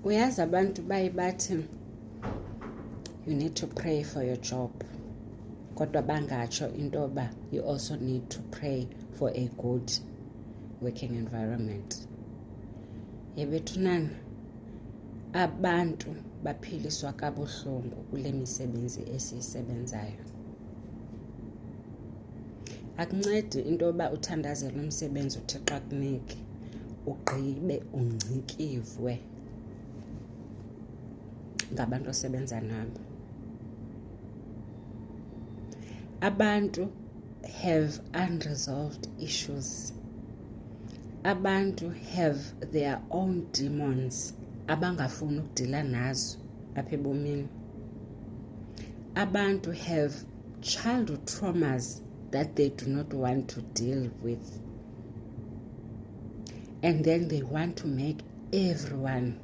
Uyazi abantu bathi you need to pray for your job. Kodwa bangatsho into yoba you also need to pray for a good working environment. Yebethunana, abantu baphiliswa kabuhlungu kule misebenzi esiyisebenzayo. Akuncedi into yoba uthandazela umsebenzi uThixo akunike ugqibe ungcikivwe ngabantu osebenza nabo. Abantu have unresolved issues. Abantu have their own demons abangafuni ukudila nazo apha ebomini. Abantu have childhood traumas that they do not want to deal with. And then they want to make everyone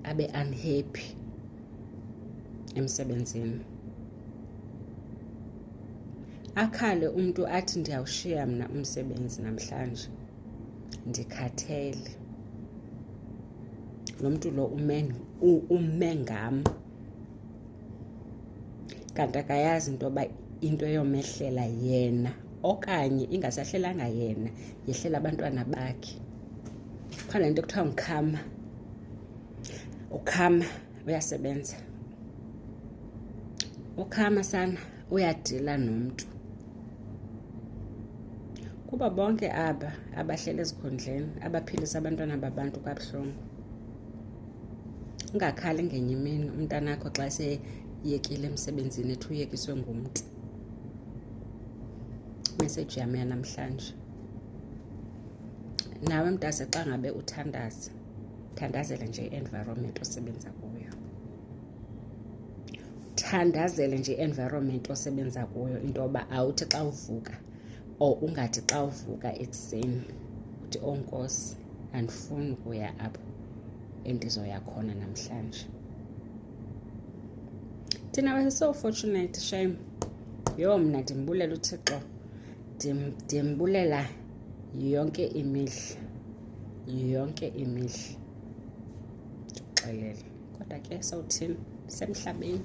abe unhappy emsebenzini. Akhale umuntu athi ndiyawushiya mna umsebenzi namhlanje, ndikhathele. Lo muntu lo ume ngam. Kanti akayazi into yoba into yomehlela yena okanye ingasahlelanga yena, yehlela abantwana bakhe. Khona into ekuthiwa ngukhama. Ukhama uyasebenza. Ukhama sana uyadila nomntu. Kuba bonke aba abahlele ezikhundleni abaphilisa abantwana babantu kabuhlungu. Ungakhali ngenye imini umntanakho xa seyekile emsebenzini ethi uyekiswe ngumntu. Message yami yanamhlanje. Nawe mntase xa ngabe uthandaza, thandazele nje i-environment osebenza kuyo. Thandazele nje i-environment osebenza kuyo into yoba awuthi xa uvuka or ungathi xa uvuka ekuseni uthi onkosi andifuni ukuya apho endizoya khona namhlanje. Thina we're so fortunate, shame. Yo mna ndimbulela uThixo, ndimbulela yonke imihla, yonke imihla. Ndixelele kodwa ke sawuthini semhlabeni.